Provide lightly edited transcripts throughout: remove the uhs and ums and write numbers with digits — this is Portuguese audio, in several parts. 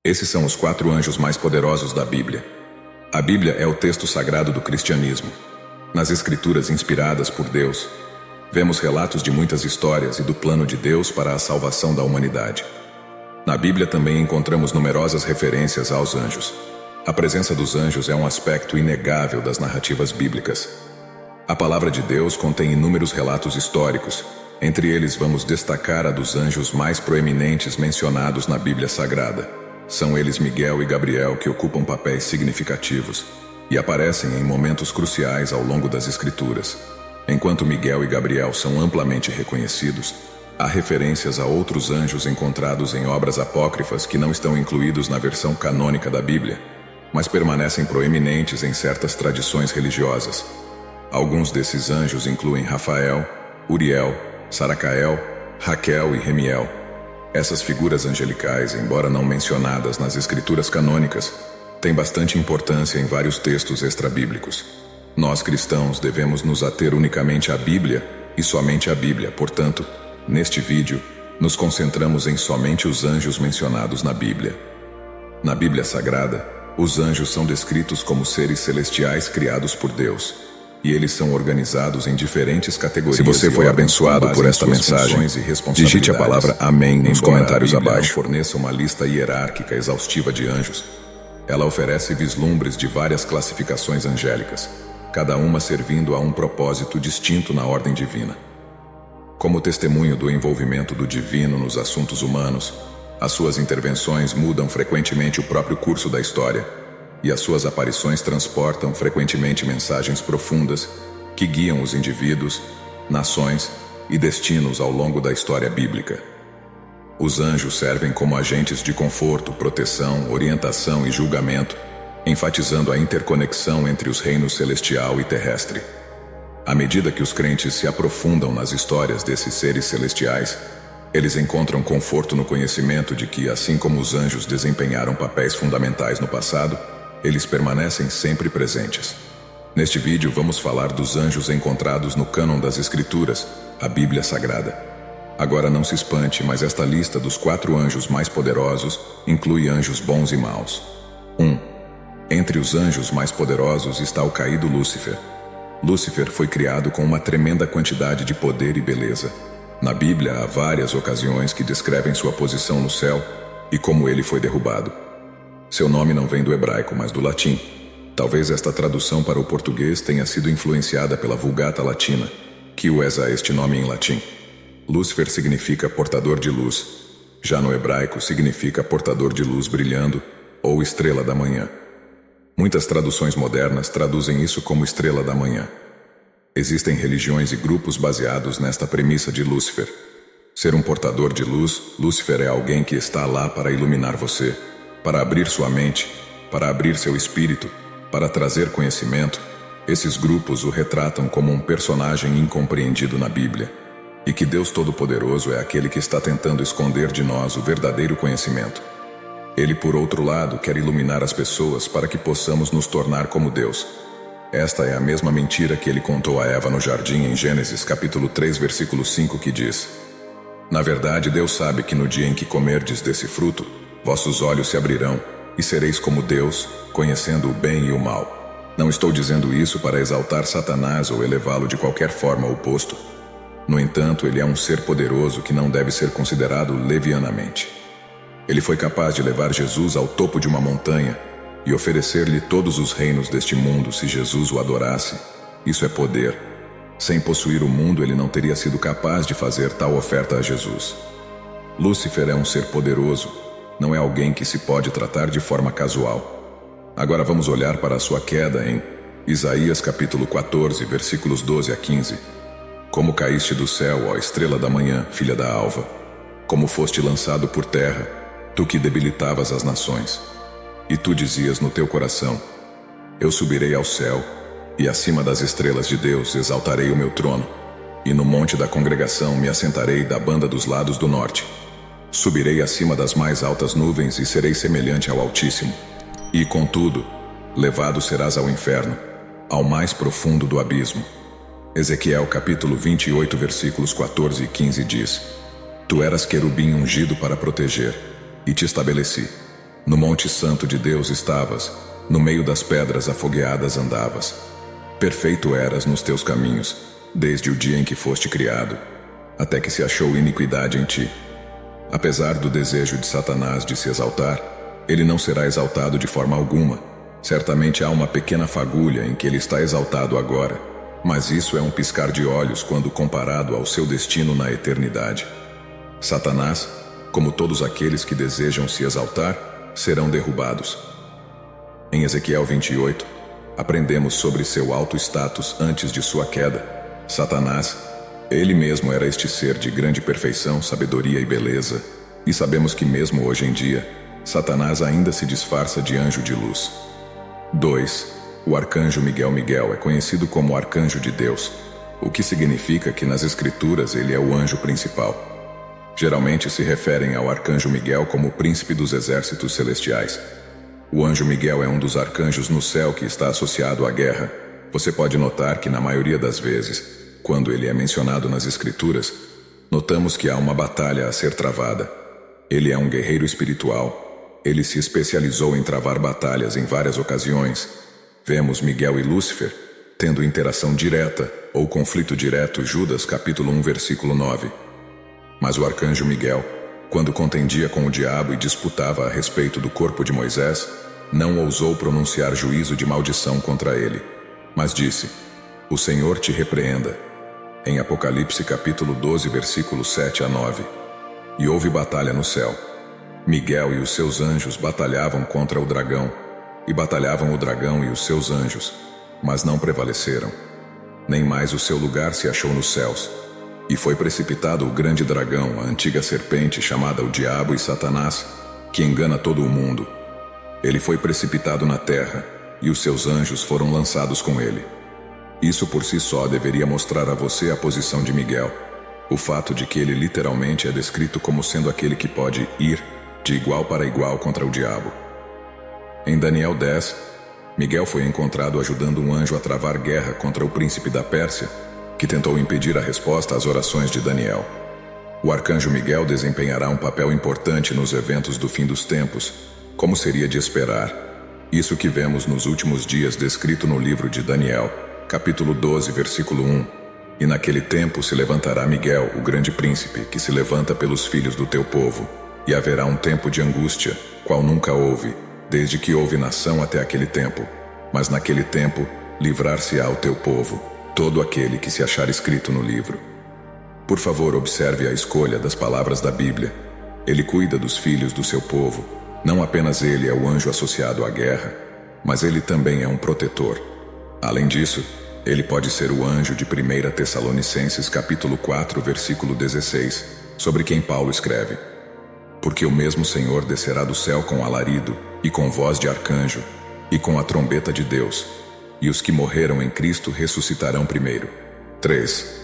Esses são os 4 anjos mais poderosos da Bíblia. A Bíblia é o texto sagrado do cristianismo. Nas escrituras inspiradas por Deus, vemos relatos de muitas histórias e do plano de Deus para a salvação da humanidade. Na Bíblia também encontramos numerosas referências aos anjos. A presença dos anjos é um aspecto inegável das narrativas bíblicas. A palavra de Deus contém inúmeros relatos históricos. Entre eles vamos destacar a dos anjos mais proeminentes mencionados na Bíblia Sagrada. São eles Miguel e Gabriel, que ocupam papéis significativos e aparecem em momentos cruciais ao longo das Escrituras. Enquanto Miguel e Gabriel são amplamente reconhecidos, há referências a outros anjos encontrados em obras apócrifas que não estão incluídos na versão canônica da Bíblia, mas permanecem proeminentes em certas tradições religiosas. Alguns desses anjos incluem Rafael, Uriel, Saracael, Raquel e Remiel. Essas figuras angelicais, embora não mencionadas nas escrituras canônicas, têm bastante importância em vários textos extrabíblicos. Nós cristãos devemos nos ater unicamente à Bíblia e somente à Bíblia. Portanto, neste vídeo, nos concentramos em somente os anjos mencionados na Bíblia. Na Bíblia Sagrada, os anjos são descritos como seres celestiais criados por Deus, e eles são organizados em diferentes categorias. Se você foi abençoado por esta mensagem, digite a palavra Amém nos comentários abaixo. Forneça uma lista hierárquica exaustiva de anjos. Ela oferece vislumbres de várias classificações angélicas, cada uma servindo a um propósito distinto na ordem divina. Como testemunho do envolvimento do divino nos assuntos humanos, as suas intervenções mudam frequentemente o próprio curso da história, e as suas aparições transportam frequentemente mensagens profundas que guiam os indivíduos, nações e destinos ao longo da história bíblica. Os anjos servem como agentes de conforto, proteção, orientação e julgamento, enfatizando a interconexão entre os reinos celestial e terrestre. À medida que os crentes se aprofundam nas histórias desses seres celestiais, eles encontram conforto no conhecimento de que, assim como os anjos desempenharam papéis fundamentais no passado, eles permanecem sempre presentes. Neste vídeo vamos falar dos anjos encontrados no cânon das Escrituras, a Bíblia Sagrada. Agora não se espante, mas esta lista dos 4 anjos mais poderosos inclui anjos bons e maus. 1. Entre os anjos mais poderosos está o caído Lúcifer. Lúcifer foi criado com uma tremenda quantidade de poder e beleza. Na Bíblia há várias ocasiões que descrevem sua posição no céu e como ele foi derrubado. Seu nome não vem do hebraico, mas do latim. Talvez esta tradução para o português tenha sido influenciada pela Vulgata Latina, que usa este nome em latim. Lúcifer significa portador de luz. Já no hebraico significa portador de luz brilhando ou estrela da manhã. Muitas traduções modernas traduzem isso como estrela da manhã. Existem religiões e grupos baseados nesta premissa de Lúcifer. Ser um portador de luz, Lúcifer é alguém que está lá para iluminar você, para abrir sua mente, para abrir seu espírito, para trazer conhecimento. Esses grupos o retratam como um personagem incompreendido na Bíblia, e que Deus Todo-Poderoso é aquele que está tentando esconder de nós o verdadeiro conhecimento. Ele, por outro lado, quer iluminar as pessoas para que possamos nos tornar como Deus. Esta é a mesma mentira que ele contou a Eva no jardim em Gênesis capítulo 3, versículo 5, que diz: Na verdade, Deus sabe que no dia em que comerdes desse fruto, vossos olhos se abrirão, e sereis como Deus, conhecendo o bem e o mal. Não estou dizendo isso para exaltar Satanás ou elevá-lo de qualquer forma ao posto. No entanto, ele é um ser poderoso que não deve ser considerado levianamente. Ele foi capaz de levar Jesus ao topo de uma montanha e oferecer-lhe todos os reinos deste mundo se Jesus o adorasse. Isso é poder. Sem possuir o mundo, ele não teria sido capaz de fazer tal oferta a Jesus. Lúcifer é um ser poderoso. Não é alguém que se pode tratar de forma casual. Agora vamos olhar para a sua queda em Isaías capítulo 14, versículos 12 a 15. Como caíste do céu, ó estrela da manhã, filha da alva. Como foste lançado por terra, tu que debilitavas as nações. E tu dizias no teu coração: Eu subirei ao céu, e acima das estrelas de Deus exaltarei o meu trono, e no monte da congregação me assentarei da banda dos lados do norte. Subirei acima das mais altas nuvens e serei semelhante ao Altíssimo. E, contudo, levado serás ao inferno, ao mais profundo do abismo. Ezequiel capítulo 28, versículos 14 e 15 diz: Tu eras querubim ungido para proteger, e te estabeleci. No monte santo de Deus estavas, no meio das pedras afogueadas andavas. Perfeito eras nos teus caminhos, desde o dia em que foste criado, até que se achou iniquidade em ti. Apesar do desejo de Satanás de se exaltar, ele não será exaltado de forma alguma. Certamente há uma pequena fagulha em que ele está exaltado agora, mas isso é um piscar de olhos quando comparado ao seu destino na eternidade. Satanás, como todos aqueles que desejam se exaltar, serão derrubados. Em Ezequiel 28, aprendemos sobre seu alto status antes de sua queda. Satanás, ele mesmo era este ser de grande perfeição, sabedoria e beleza, e sabemos que mesmo hoje em dia, Satanás ainda se disfarça de anjo de luz. 2. O arcanjo Miguel é conhecido como arcanjo de Deus, o que significa que nas escrituras ele é o anjo principal. Geralmente se referem ao arcanjo Miguel como o príncipe dos exércitos celestiais. O anjo Miguel é um dos arcanjos no céu que está associado à guerra. Você pode notar que na maioria das vezes, quando ele é mencionado nas escrituras, notamos que há uma batalha a ser travada. Ele é um guerreiro espiritual. Ele se especializou em travar batalhas em várias ocasiões. Vemos Miguel e Lúcifer tendo interação direta ou conflito direto, Judas capítulo 1 versículo 9. Mas o arcanjo Miguel, quando contendia com o diabo e disputava a respeito do corpo de Moisés, não ousou pronunciar juízo de maldição contra ele, mas disse: "O Senhor te repreenda." Em Apocalipse capítulo 12 versículos 7 a 9. E houve batalha no céu. Miguel e os seus anjos batalhavam contra o dragão, e batalhavam o dragão e os seus anjos, mas não prevaleceram. Nem mais o seu lugar se achou nos céus. E foi precipitado o grande dragão, a antiga serpente chamada o Diabo e Satanás, que engana todo o mundo. Ele foi precipitado na terra, e os seus anjos foram lançados com ele. Isso por si só deveria mostrar a você a posição de Miguel, o fato de que ele literalmente é descrito como sendo aquele que pode ir de igual para igual contra o diabo. Em Daniel 10, Miguel foi encontrado ajudando um anjo a travar guerra contra o príncipe da Pérsia, que tentou impedir a resposta às orações de Daniel. O arcanjo Miguel desempenhará um papel importante nos eventos do fim dos tempos, como seria de esperar. Isso que vemos nos últimos dias descrito no livro de Daniel, capítulo 12, versículo 1. E naquele tempo se levantará Miguel, o grande príncipe, que se levanta pelos filhos do teu povo, e haverá um tempo de angústia, qual nunca houve, desde que houve nação até aquele tempo. Mas naquele tempo livrar-se-á o teu povo, todo aquele que se achar escrito no livro. Por favor, observe a escolha das palavras da Bíblia. Ele cuida dos filhos do seu povo. Não apenas ele é o anjo associado à guerra, mas ele também é um protetor. Além disso, ele pode ser o anjo de 1 Tessalonicenses capítulo 4, versículo 16, sobre quem Paulo escreve: "Porque o mesmo Senhor descerá do céu com alarido, e com voz de arcanjo, e com a trombeta de Deus, e os que morreram em Cristo ressuscitarão primeiro." 3.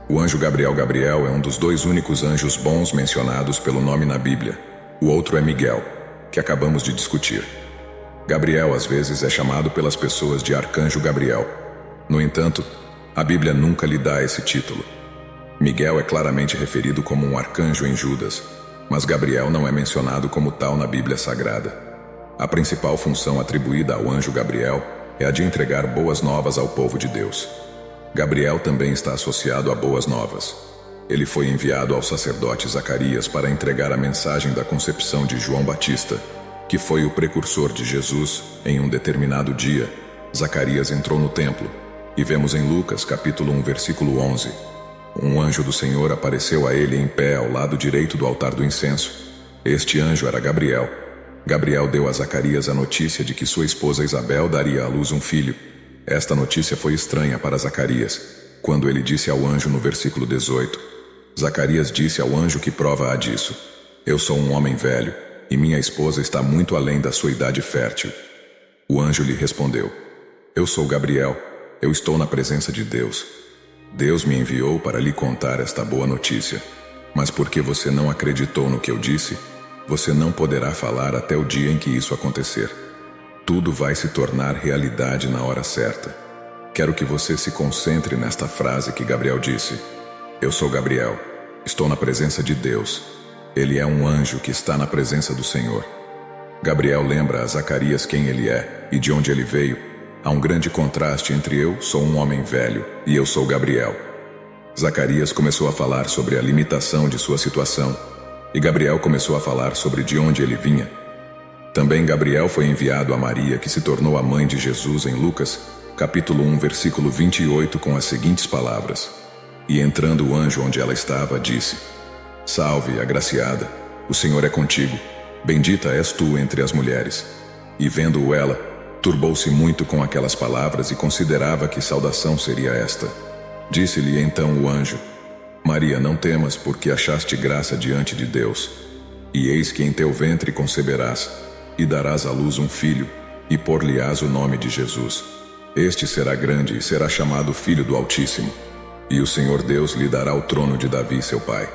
O anjo Gabriel é um dos dois únicos anjos bons mencionados pelo nome na Bíblia. O outro é Miguel, que acabamos de discutir. Gabriel às vezes é chamado pelas pessoas de arcanjo Gabriel. No entanto, a Bíblia nunca lhe dá esse título. Miguel é claramente referido como um arcanjo em Judas, mas Gabriel não é mencionado como tal na Bíblia Sagrada. A principal função atribuída ao anjo Gabriel é a de entregar boas novas ao povo de Deus. Gabriel também está associado a boas novas. Ele foi enviado ao sacerdote Zacarias para entregar a mensagem da concepção de João Batista, que foi o precursor de Jesus. Em um determinado dia, Zacarias entrou no templo, e vemos em Lucas capítulo 1 versículo 11. Um anjo do Senhor apareceu a ele em pé ao lado direito do altar do incenso. Este anjo era Gabriel. Gabriel deu a Zacarias a notícia de que sua esposa Isabel daria à luz um filho. Esta notícia foi estranha para Zacarias, quando ele disse ao anjo no versículo 18. Zacarias disse ao anjo que prova há disso: "Eu sou um homem velho, e minha esposa está muito além da sua idade fértil." O anjo lhe respondeu: "Eu sou Gabriel, eu estou na presença de Deus. Deus me enviou para lhe contar esta boa notícia. Mas porque você não acreditou no que eu disse, você não poderá falar até o dia em que isso acontecer. Tudo vai se tornar realidade na hora certa." Quero que você se concentre nesta frase que Gabriel disse: "Eu sou Gabriel, estou na presença de Deus." Ele é um anjo que está na presença do Senhor. Gabriel lembra a Zacarias quem ele é e de onde ele veio. Há um grande contraste entre eu sou um homem velho e eu sou Gabriel. Zacarias começou a falar sobre a limitação de sua situação e Gabriel começou a falar sobre de onde ele vinha. Também Gabriel foi enviado a Maria, que se tornou a mãe de Jesus, em Lucas, capítulo 1, versículo 28, com as seguintes palavras: E entrando o anjo onde ela estava, disse: Salve, agraciada, o Senhor é contigo, bendita és tu entre as mulheres. E vendo-o ela, turbou-se muito com aquelas palavras e considerava que saudação seria esta. Disse-lhe então o anjo: Maria, não temas, porque achaste graça diante de Deus. E eis que em teu ventre conceberás, e darás à luz um filho, e por-lhe-ás o nome de Jesus. Este será grande e será chamado Filho do Altíssimo. E o Senhor Deus lhe dará o trono de Davi seu pai,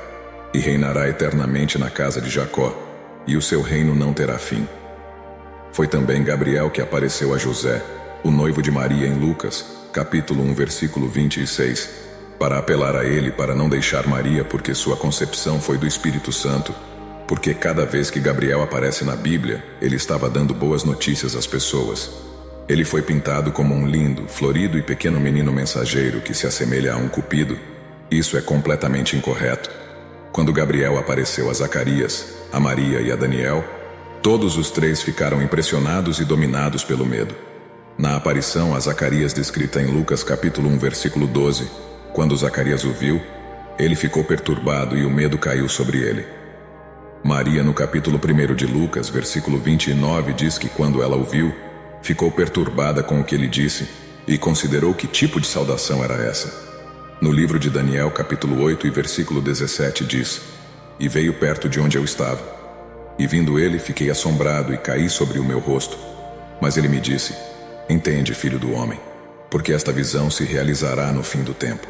e reinará eternamente na casa de Jacó, e o seu reino não terá fim. Foi também Gabriel que apareceu a José, o noivo de Maria, em Lucas, capítulo 1, versículo 26, para apelar a ele para não deixar Maria, porque sua concepção foi do Espírito Santo. Porque cada vez que Gabriel aparece na Bíblia, ele estava dando boas notícias às pessoas. Ele foi pintado como um lindo, florido e pequeno menino mensageiro que se assemelha a um cupido. Isso é completamente incorreto. Quando Gabriel apareceu a Zacarias, a Maria e a Daniel, todos os três ficaram impressionados e dominados pelo medo. Na aparição a Zacarias descrita em Lucas capítulo 1, versículo 12, quando Zacarias o viu, ele ficou perturbado e o medo caiu sobre ele. Maria, no capítulo 1 de Lucas, versículo 29, diz que quando ela o viu, ficou perturbada com o que ele disse e considerou que tipo de saudação era essa. No livro de Daniel, capítulo 8 e versículo 17 diz: E veio perto de onde eu estava. E vindo ele, fiquei assombrado e caí sobre o meu rosto. Mas ele me disse: Entende, filho do homem, porque esta visão se realizará no fim do tempo.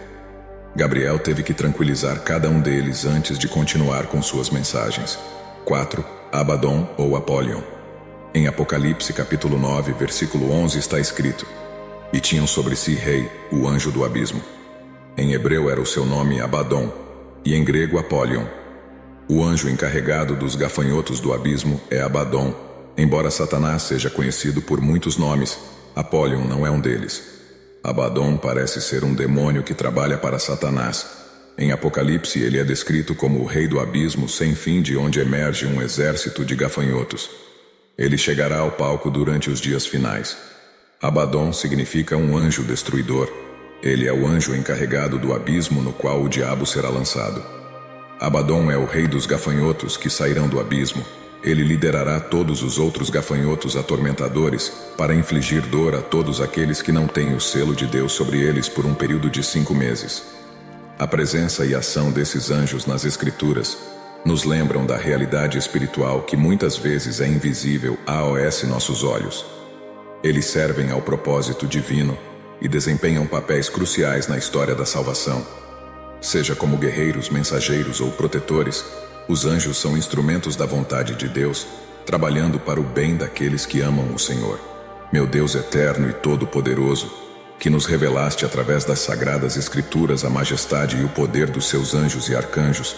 Gabriel teve que tranquilizar cada um deles antes de continuar com suas mensagens. 4. Abaddon ou Apolion. Em Apocalipse capítulo 9, versículo 11 está escrito: E tinham sobre si rei, o anjo do abismo. Em hebreu era o seu nome Abaddon, e em grego Apolion. O anjo encarregado dos gafanhotos do abismo é Abaddon. Embora Satanás seja conhecido por muitos nomes, Apolion não é um deles. Abaddon parece ser um demônio que trabalha para Satanás. Em Apocalipse ele é descrito como o rei do abismo sem fim, de onde emerge um exército de gafanhotos. Ele chegará ao palco durante os dias finais. Abaddon significa um anjo destruidor. Ele é o anjo encarregado do abismo no qual o diabo será lançado. Abaddon é o rei dos gafanhotos que sairão do abismo. Ele liderará todos os outros gafanhotos atormentadores para infligir dor a todos aqueles que não têm o selo de Deus sobre eles por um período de 5 meses. A presença e ação desses anjos nas Escrituras nos lembram da realidade espiritual que muitas vezes é invisível aos nossos olhos. Eles servem ao propósito divino e desempenham papéis cruciais na história da salvação. Seja como guerreiros, mensageiros ou protetores, os anjos são instrumentos da vontade de Deus, trabalhando para o bem daqueles que amam o Senhor. Meu Deus eterno e todo-poderoso, que nos revelaste através das sagradas Escrituras a majestade e o poder dos seus anjos e arcanjos,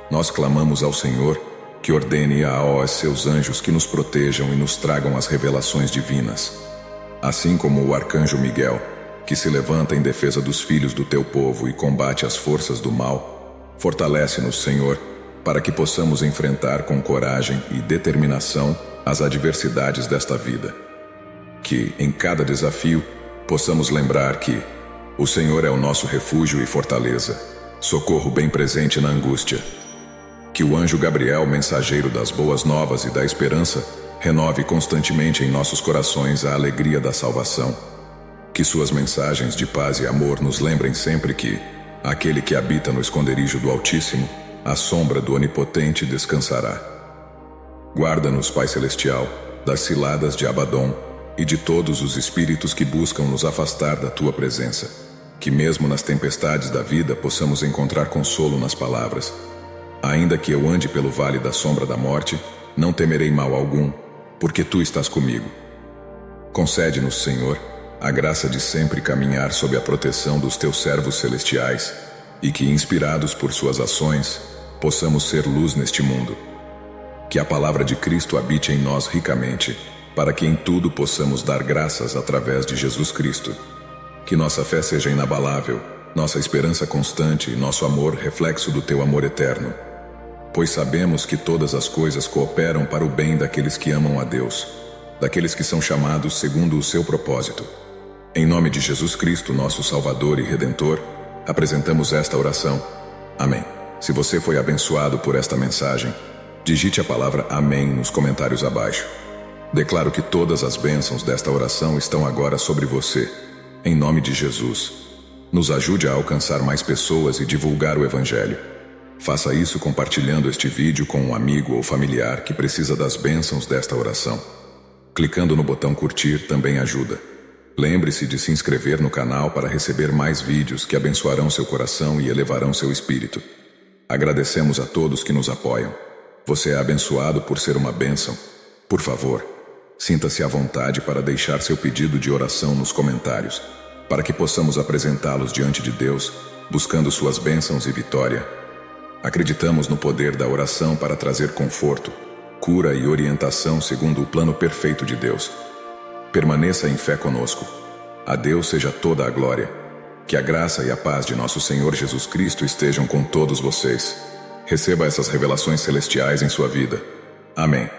nós clamamos ao Senhor que ordene aos seus anjos que nos protejam e nos tragam as revelações divinas. Assim como o arcanjo Miguel, que se levanta em defesa dos filhos do teu povo e combate as forças do mal, fortalece-nos, Senhor, para que possamos enfrentar com coragem e determinação as adversidades desta vida. Que, em cada desafio, possamos lembrar que o Senhor é o nosso refúgio e fortaleza, socorro bem presente na angústia. Que o anjo Gabriel, mensageiro das boas novas e da esperança, renove constantemente em nossos corações a alegria da salvação. Que suas mensagens de paz e amor nos lembrem sempre que aquele que habita no esconderijo do Altíssimo, à sombra do Onipotente descansará. Guarda-nos, Pai Celestial, das ciladas de Abaddon e de todos os espíritos que buscam nos afastar da Tua presença. Que mesmo nas tempestades da vida possamos encontrar consolo nas palavras. Ainda que eu ande pelo vale da sombra da morte, não temerei mal algum, porque Tu estás comigo. Concede-nos, Senhor, a graça de sempre caminhar sob a proteção dos Teus servos celestiais e que, inspirados por Suas ações, possamos ser luz neste mundo. Que a palavra de Cristo habite em nós ricamente, para que em tudo possamos dar graças através de Jesus Cristo. Que nossa fé seja inabalável, nossa esperança constante e nosso amor reflexo do teu amor eterno. Pois sabemos que todas as coisas cooperam para o bem daqueles que amam a Deus, daqueles que são chamados segundo o seu propósito. Em nome de Jesus Cristo, nosso Salvador e Redentor, apresentamos esta oração. Amém. Se você foi abençoado por esta mensagem, digite a palavra Amém nos comentários abaixo. Declaro que todas as bênçãos desta oração estão agora sobre você. Em nome de Jesus, nos ajude a alcançar mais pessoas e divulgar o Evangelho. Faça isso compartilhando este vídeo com um amigo ou familiar que precisa das bênçãos desta oração. Clicando no botão curtir também ajuda. Lembre-se de se inscrever no canal para receber mais vídeos que abençoarão seu coração e elevarão seu espírito. Agradecemos a todos que nos apoiam. Você é abençoado por ser uma bênção. Por favor, sinta-se à vontade para deixar seu pedido de oração nos comentários, para que possamos apresentá-los diante de Deus, buscando suas bênçãos e vitória. Acreditamos no poder da oração para trazer conforto, cura e orientação segundo o plano perfeito de Deus. Permaneça em fé conosco. A Deus seja toda a glória. Que a graça e a paz de nosso Senhor Jesus Cristo estejam com todos vocês. Receba essas revelações celestiais em sua vida. Amém.